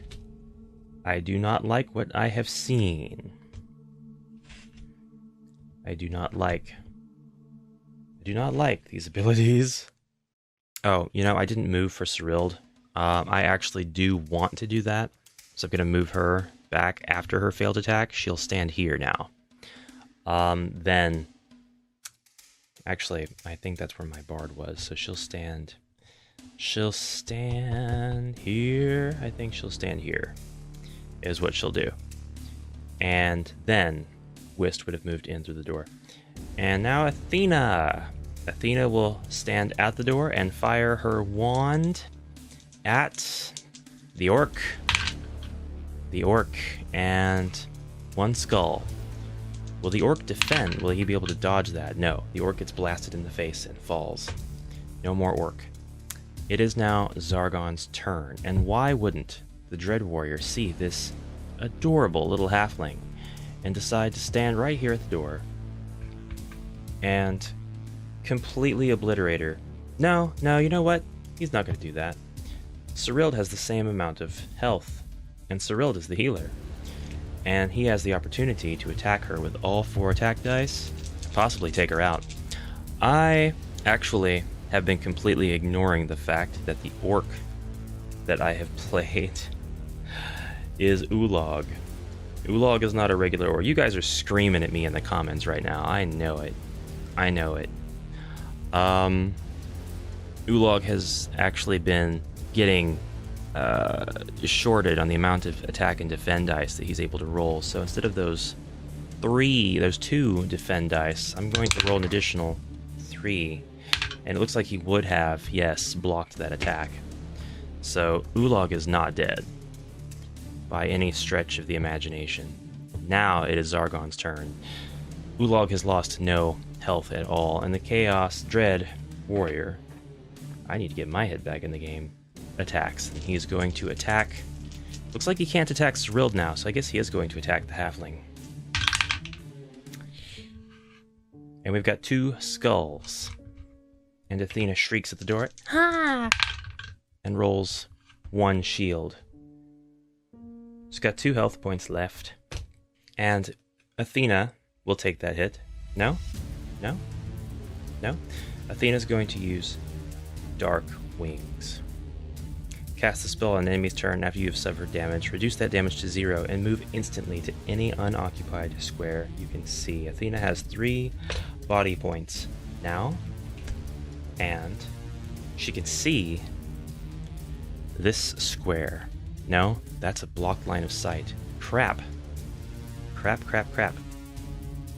I do not like what I have seen. I do not like these abilities. Oh, you know, I didn't move for Serilde. I actually do want to do that. So I'm going to move her back after her failed attack. She'll stand here now. Then... Actually, I think that's where my bard was. So she'll stand here. I think she'll stand here, is what she'll do. And then Wist would have moved in through the door. And now Athena. Athena will stand at the door and fire her wand at the orc. The orc, and 1 skull. Will the orc defend? Will he be able to dodge that? No. The orc gets blasted in the face and falls. No more orc. It is now Zargon's turn. And why wouldn't the Dread Warrior see this adorable little halfling and decide to stand right here at the door and completely obliterate her? No, you know what? He's not going to do that. Serilde has the same amount of health, and Serilde is the healer. And he has the opportunity to attack her with all 4 attack dice, and possibly take her out. I actually have been completely ignoring the fact that the orc that I have played is Ulog. Ulog is not a regular orc. You guys are screaming at me in the comments right now. I know it. I know it. Ulog has actually been getting shorted on the amount of attack and defend dice that he's able to roll. So instead of those 2 defend dice, I'm going to roll an additional 3. And it looks like he would have, yes, blocked that attack. So Ulog is not dead by any stretch of the imagination. Now it is Zargon's turn. Ulog has lost no health at all, and the Chaos Dread Warrior, I need to get my head back in the game, attacks. And he's going to attack. Looks like he can't attack Serilde now, so I guess he is going to attack the Halfling. And we've got 2 skulls. And Athena shrieks at the door. Ha! And rolls 1 shield. She's got 2 health points left. And Athena will take that hit. No? No? No? Athena's going to use Dark Wings. Cast the spell on an enemy's turn after you have suffered damage. Reduce that damage to 0 and move instantly to any unoccupied square you can see. Athena has 3 body points now. And she can see this square. No, that's a blocked line of sight. Crap. Crap, crap, crap.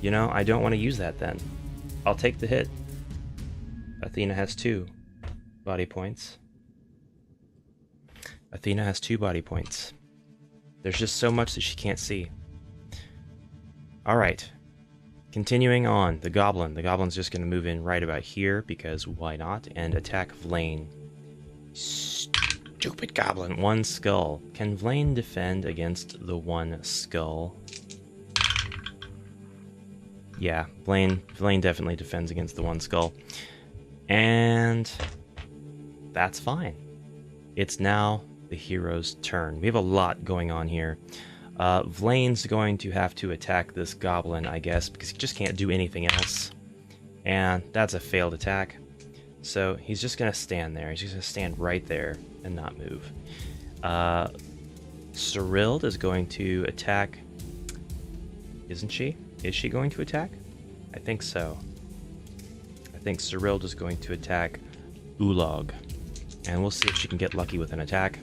You know, I don't want to use that then. I'll take the hit. Athena has 2 body points. Athena has 2 body points. There's just so much that she can't see. Alright. Continuing on, the Goblin. The Goblin's just going to move in right about here, because why not, and attack Vlaine. Stupid Goblin. 1 skull. Can Vlaine defend against the 1 skull? Yeah, Vlaine definitely defends against the 1 skull. And that's fine. It's now the hero's turn. We have a lot going on here. Vlaine's going to have to attack this goblin, I guess, because he just can't do anything else. And that's a failed attack. So he's just going to stand there. He's just going to stand right there and not move. Serilde is going to attack. Isn't she? Is she going to attack? I think so. I think Serilde is going to attack Ulog. And we'll see if she can get lucky with an attack.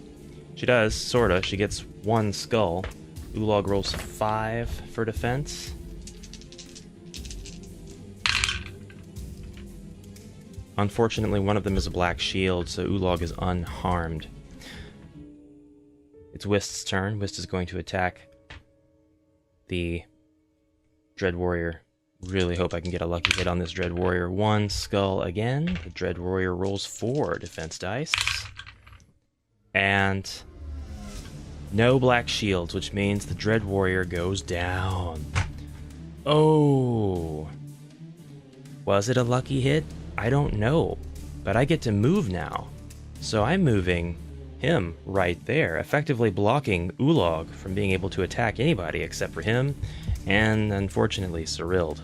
She does, sorta. She gets 1 skull. Ulog rolls 5 for defense. Unfortunately, one of them is a black shield, so Ulog is unharmed. It's Wist's turn. Wist is going to attack the Dread Warrior. Really hope I can get a lucky hit on this Dread Warrior. 1 skull again. The Dread Warrior rolls 4 defense dice. And no black shields, which means the Dread Warrior goes down. Oh. Was it a lucky hit? I don't know. But I get to move now. So I'm moving him right there, effectively blocking Ulog from being able to attack anybody except for him, and unfortunately Serilde.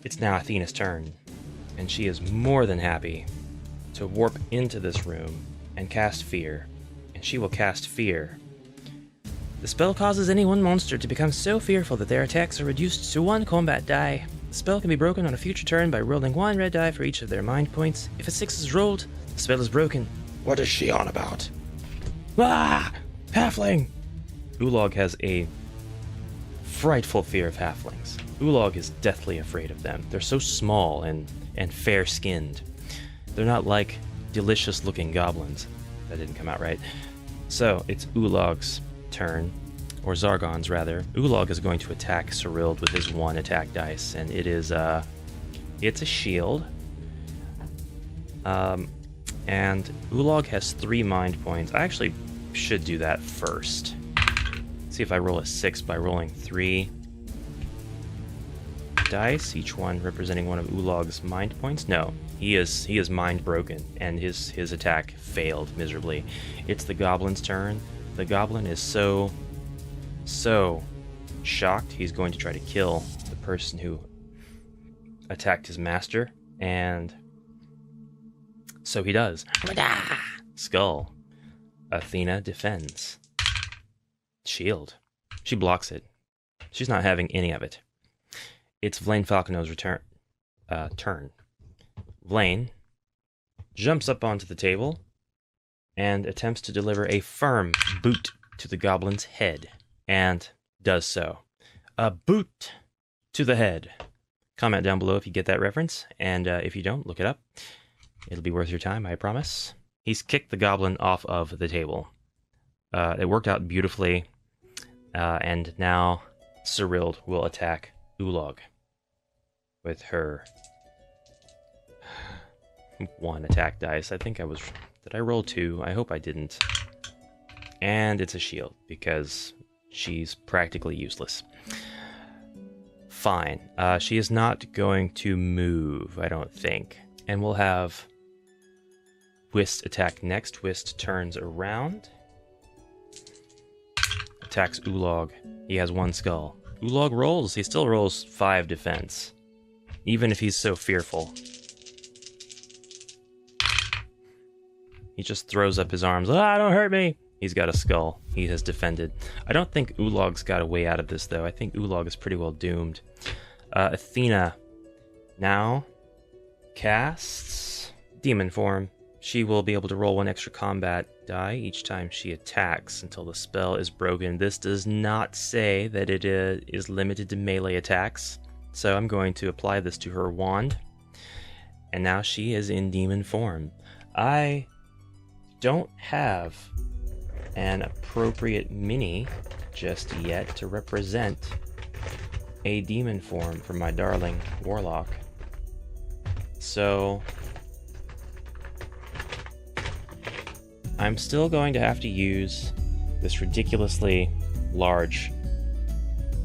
It's now Athena's turn, and she is more than happy to warp into this room and cast Fear. And she will cast Fear. The spell causes any one monster to become so fearful that their attacks are reduced to 1 combat die. The spell can be broken on a future turn by rolling 1 red die for each of their mind points. If a 6 is rolled, the spell is broken. What is she on about? Ah! Halfling! Ulog has a frightful fear of halflings. Ulog is deathly afraid of them. They're so small and fair-skinned. They're not like delicious-looking goblins. That didn't come out right. So, it's Ulog's turn, or Zargon's rather. Ulog is going to attack Serilde with his 1 attack dice, and it is, it's a shield. And Ulog has 3 mind points. I actually should do that first. See if I roll a 6 by rolling 3 dice, each one representing one of Ulog's mind points. No, he is mind broken, and his attack failed miserably. It's the goblin's turn. The goblin is so shocked, he's going to try to kill the person who attacked his master, and so he does. Skull. Athena defends. Shield. She blocks it. She's not having any of it. It's Vlaine Falconnaux's turn. Vlaine jumps up onto the table and attempts to deliver a firm boot to the goblin's head, and does so. A boot to the head. Comment down below if you get that reference, and if you don't, look it up. It'll be worth your time, I promise. He's kicked the goblin off of the table. It worked out beautifully, and now Serilde will attack Ulog with her 1 attack dice. I think did I roll 2? I hope I didn't. And it's a shield, because she's practically useless. Fine. She is not going to move, I don't think. And we'll have Whist attack next. Whist turns around. Attacks Ulog. He has 1 skull. Ulog rolls. He still rolls 5 defense, even if he's so fearful. He just throws up his arms. Ah, don't hurt me! He's got a skull. He has defended. I don't think Ulog's got a way out of this, though. I think Ulog is pretty well doomed. Athena now casts Demon Form. She will be able to roll 1 extra combat die each time she attacks until the spell is broken. This does not say that it is limited to melee attacks, so I'm going to apply this to her wand. And now she is in demon form. I don't have an appropriate mini just yet to represent a demon form for my darling Warlock. So I'm still going to have to use this ridiculously large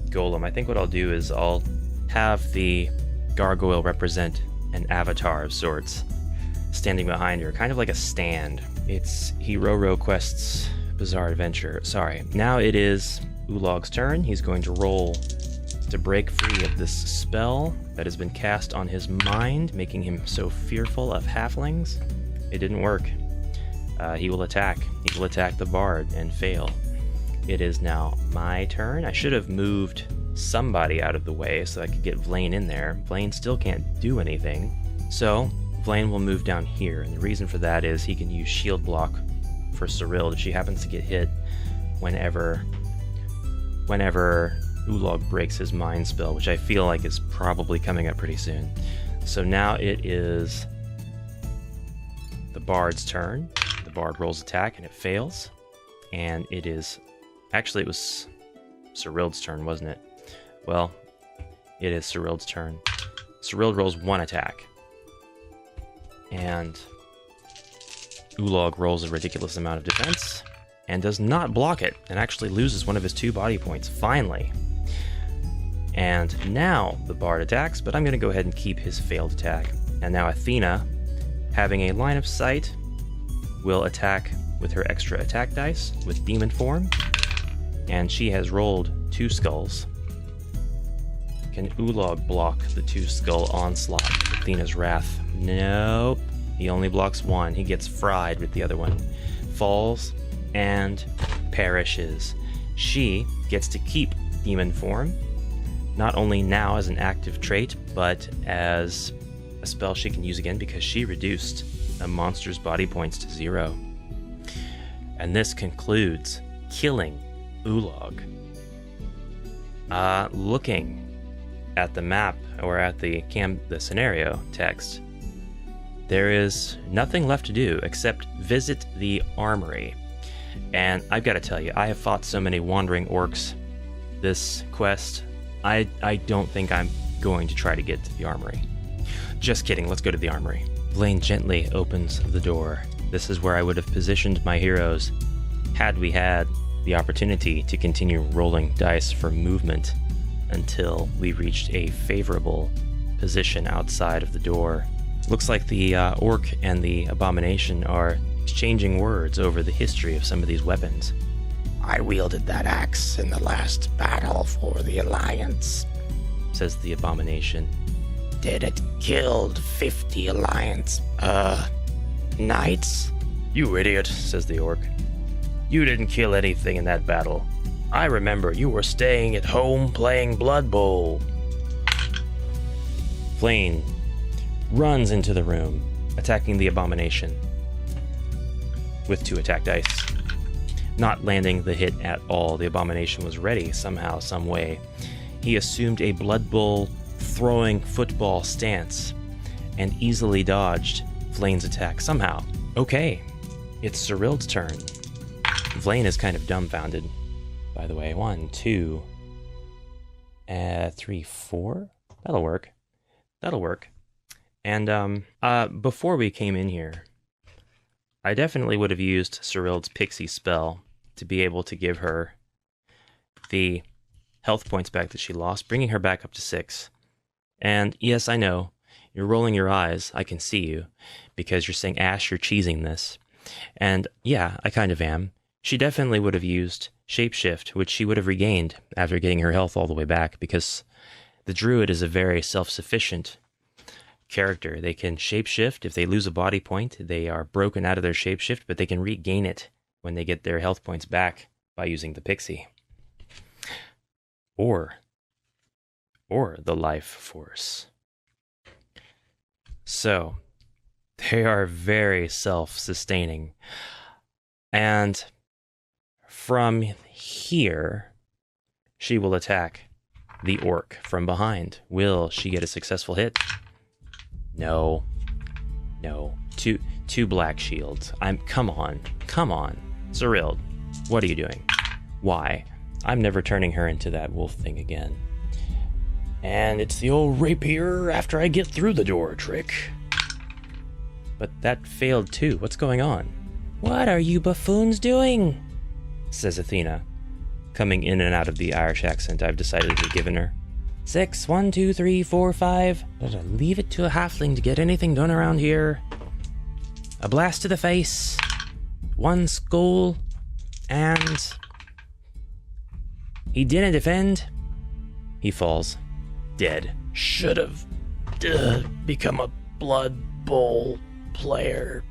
golem. I think what I'll do is I'll have the gargoyle represent an avatar of sorts standing behind her, kind of like a stand. It's HeroQuest's Bizarre Adventure. Sorry. Now it is Ulog's turn. He's going to roll to break free of this spell that has been cast on his mind, making him so fearful of halflings. It didn't work. He will attack. He will attack the bard and fail. It is now my turn. I should have moved somebody out of the way so I could get Vlaine in there. Vlaine still can't do anything. So Vlaine will move down here, and the reason for that is he can use shield block for Serilde if she happens to get hit whenever Ulog breaks his mind spell, which I feel like is probably coming up pretty soon. So now it is the bard's turn. The bard rolls attack and it fails. And it is... Actually, it was Serilde's turn, wasn't it? Well, it is Serilde's turn. Serilde rolls 1 attack. And Ulog rolls a ridiculous amount of defense and does not block it, and actually loses 1 of his 2 body points, finally. And now the bard attacks, but I'm going to go ahead and keep his failed attack. And now Athena, having a line of sight, will attack with her extra attack dice with demon form, and she has rolled 2 skulls. Can Ulog block the 2 skull onslaught of Athena's wrath? Nope. He only blocks 1. He gets fried with the other one. Falls and perishes. She gets to keep demon form, not only now as an active trait, but as a spell she can use again because she reduced a monster's body points to 0. And this concludes killing Ulog. Looking at the map, or at the scenario text, there is nothing left to do except visit the armory. And I've got to tell you, I have fought so many wandering orcs this quest, I don't think I'm going to try to get to the armory. Just kidding, let's go to the armory. Vlaine gently opens the door. This is where I would have positioned my heroes had we had the opportunity to continue rolling dice for movement until we reached a favorable position outside of the door. Looks like the orc and the abomination are exchanging words over the history of some of these weapons. I wielded that axe in the last battle for the Alliance, says the abomination. It killed 50 Alliance, knights? You idiot, says the orc. You didn't kill anything in that battle. I remember you were staying at home playing Blood Bowl. Vlaine runs into the room, attacking the abomination with 2 attack dice. Not landing the hit at all. The abomination was ready somehow, some way. He assumed a Blood Bowl throwing football stance and easily dodged Vlaine's attack somehow. Okay, it's Serilde's turn. Vlaine is kind of dumbfounded, by the way. 1, 2, 3, 4. That'll work. And before we came in here, I definitely would have used Serilde's pixie spell to be able to give her the health points back that she lost, bringing her back up to 6. And yes, I know, you're rolling your eyes, I can see you, because you're saying, Ash, you're cheesing this. And yeah, I kind of am. She definitely would have used Shapeshift, which she would have regained after getting her health all the way back, because the Druid is a very self-sufficient character. They can shapeshift. If they lose a body point, they are broken out of their shapeshift, but they can regain it when they get their health points back by using the pixie. Or the life force. So, they are very self-sustaining. And from here, she will attack the orc from behind. Will she get a successful hit? No. Two black shields. Come on. Serilde, what are you doing? Why? I'm never turning her into that wolf thing again. And it's the old rapier after I get through the door trick. But that failed too. What's going on? What are you buffoons doing? Says Athena, coming in and out of the Irish accent I've decided to give her. 6, 1, 2, 3, 4, 5. But I leave it to a halfling to get anything done around here. A blast to the face, 1 skull, and he didn't defend. He falls, dead. Should have become a Blood Bowl player.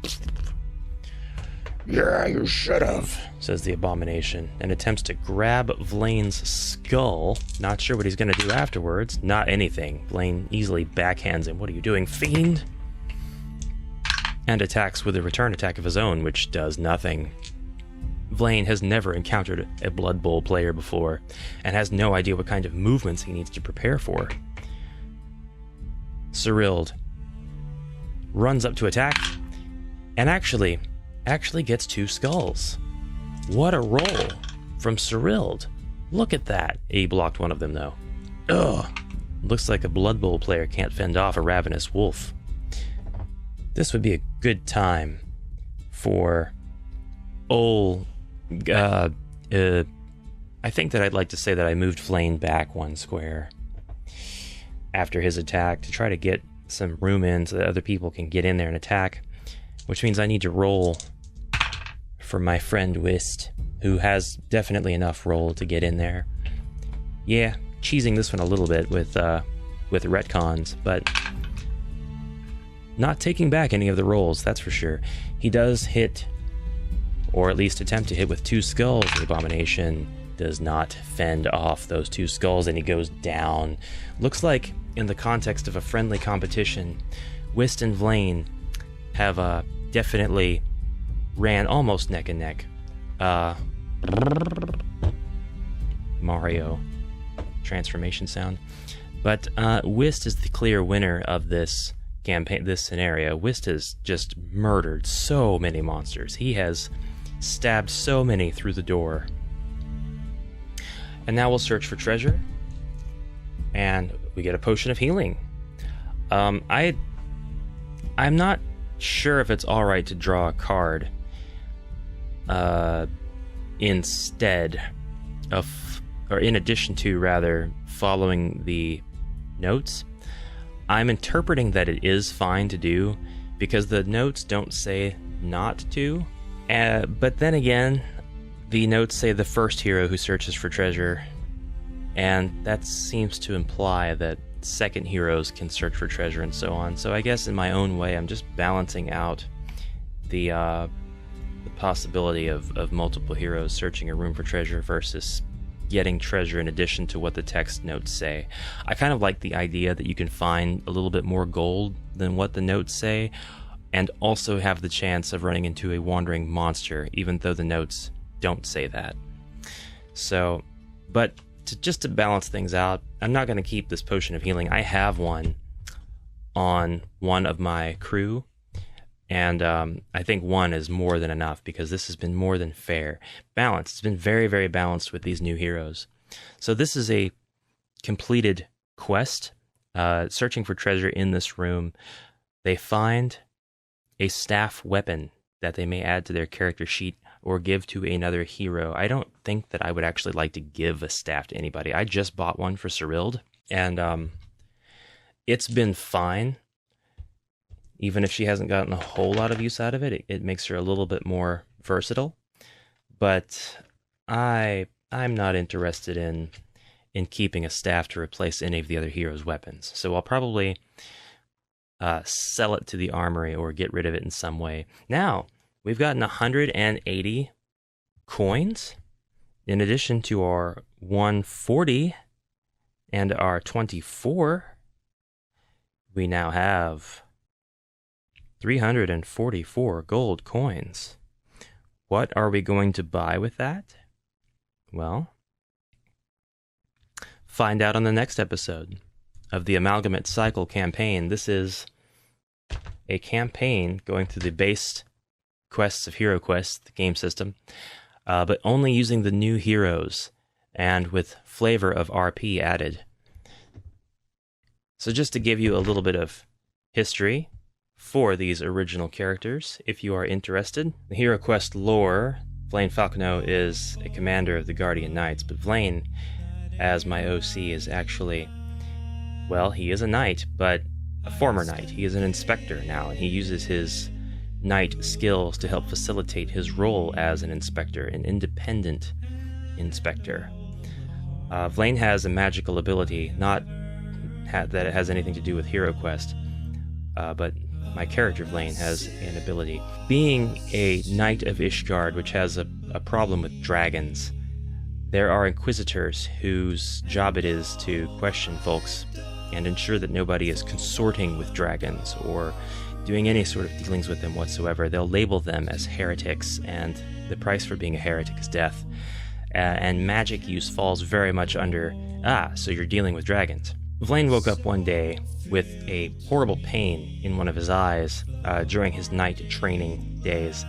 Yeah, you should have, says the abomination, and attempts to grab Vlaine's skull. Not sure what he's going to do afterwards. Not anything. Vlaine easily backhands him. What are you doing, fiend? And attacks with a return attack of his own, which does nothing. Vlaine has never encountered a Blood Bowl player before, and has no idea what kind of movements he needs to prepare for. Serilde runs up to attack, and actually gets 2 skulls. What a roll from Serilde. Look at that. He blocked one of them, though. Ugh. Looks like a Blood Bowl player can't fend off a ravenous wolf. This would be a good time for old... I think that I'd like to say that I moved Vlaine back 1 square after his attack to try to get some room in so that other people can get in there and attack, which means I need to roll for my friend Wist, who has definitely enough roll to get in there. Yeah, cheesing this one a little bit with retcons, but not taking back any of the rolls, that's for sure. He does hit, or at least attempt to hit, with 2 skulls. The abomination does not fend off those 2 skulls, and he goes down. Looks like, in the context of a friendly competition, Wist and Vlaine have definitely ran almost neck and neck. Mario transformation sound. But Wist is the clear winner of this campaign, this scenario. Wist has just murdered so many monsters. He has stabbed so many through the door. And now we'll search for treasure. And we get a potion of healing. I'm not sure if it's alright to draw a card instead of, or in addition to, rather, following the notes. I'm interpreting that it is fine to do because the notes don't say not to. But then again, the notes say the first hero who searches for treasure, and that seems to imply that second heroes can search for treasure and so on. So I guess in my own way, I'm just balancing out the the possibility of multiple heroes searching a room for treasure versus getting treasure in addition to what the text notes say. I kind of like the idea that you can find a little bit more gold than what the notes say, and also have the chance of running into a wandering monster, even though the notes don't say that. So, but just to balance things out, I'm not going to keep this potion of healing. I have one on one of my crew, and I think one is more than enough, because this has been more than fair. Balanced. It's been very, very balanced with these new heroes. So this is a completed quest, searching for treasure in this room. They find a staff weapon that they may add to their character sheet or give to another hero. I don't think that I would actually like to give a staff to anybody. I just bought one for Serilde, and it's been fine. Even if she hasn't gotten a whole lot of use out of it, it makes her a little bit more versatile. But I'm not interested in keeping a staff to replace any of the other heroes' weapons. So I'll probably sell it to the armory or get rid of it in some way. Now, we've gotten 180 coins in addition to our 140 and our 24. We now have 344 gold coins. What are we going to buy with that? Well, find out on the next episode of the Amalgamate Cycle campaign. This is a campaign going through the base quests of HeroQuest, the game system, but only using the new heroes and with flavor of RP added. So just to give you a little bit of history for these original characters, if you are interested. The HeroQuest lore, Vlaine Falconnaux is a commander of the Guardian Knights, but Vlaine, as my OC, is actually, well, he is a knight, but a former knight. He is an inspector now, and he uses his knight skills to help facilitate his role as an inspector, an independent inspector. Vlaine has a magical ability, not that it has anything to do with HeroQuest, but my character Vlaine has an ability. Being a knight of Ishgard, which has a problem with dragons, there are inquisitors whose job it is to question folks and ensure that nobody is consorting with dragons or doing any sort of dealings with them whatsoever. They'll label them as heretics, and the price for being a heretic is death. And magic use falls very much under, so you're dealing with dragons. Vlaine woke up one day with a horrible pain in one of his eyes during his knight training days,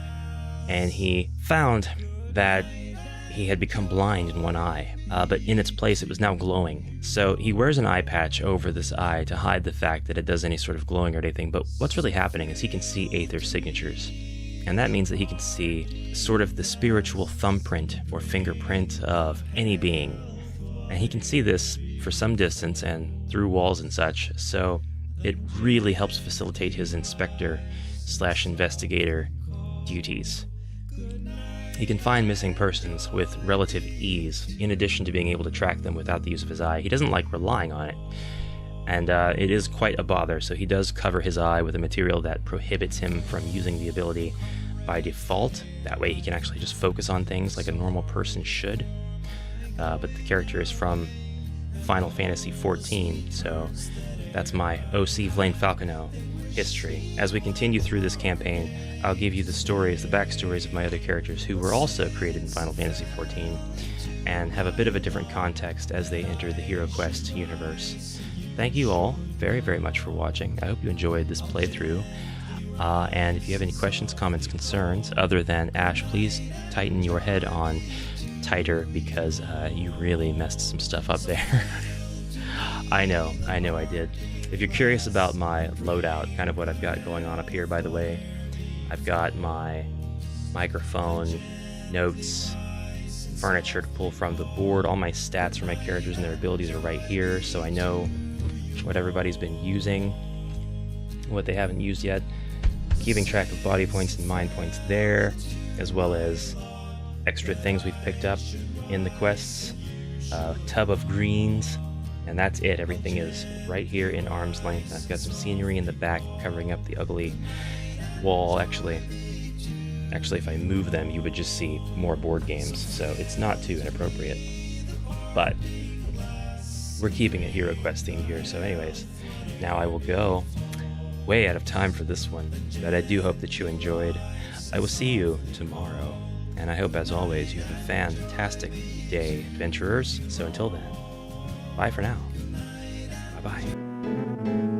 and he found that he had become blind in one eye, but in its place it was now glowing. So he wears an eye patch over this eye to hide the fact that it does any sort of glowing or anything, but what's really happening is he can see Aether signatures. And that means that he can see sort of the spiritual thumbprint or fingerprint of any being. And he can see this for some distance and through walls and such, so it really helps facilitate his inspector/investigator duties. He can find missing persons with relative ease, in addition to being able to track them without the use of his eye. He doesn't like relying on it, and it is quite a bother, so he does cover his eye with a material that prohibits him from using the ability by default. That way he can actually just focus on things like a normal person should. But the character is from Final Fantasy XIV, so that's my OC Vlaine Falconnaux history. As we continue through this campaign, I'll give you the stories, the backstories of my other characters who were also created in Final Fantasy XIV and have a bit of a different context as they enter the HeroQuest universe. Thank you all very, very much for watching. I hope you enjoyed this playthrough. And if you have any questions, comments, concerns, other than Ash, please tighten your head on tighter, because you really messed some stuff up there. I know I did. If you're curious about my loadout, kind of what I've got going on up here, by the way, I've got my microphone, notes, furniture to pull from the board. All my stats for my characters and their abilities are right here, so I know what everybody's been using, what they haven't used yet. Keeping track of body points and mind points there, as well as extra things we've picked up in the quests. Tub of greens, and that's it. Everything is right here in arm's length. I've got some scenery in the back covering up the ugly wall, actually. Actually, if I move them, you would just see more board games, so it's not too inappropriate. But we're keeping a HeroQuest theme here, so anyways, now I will go. Way out of time for this one, but I do hope that you enjoyed. I will see you tomorrow, and I hope, as always, you have a fantastic day, adventurers. So until then, bye for now. Bye-bye.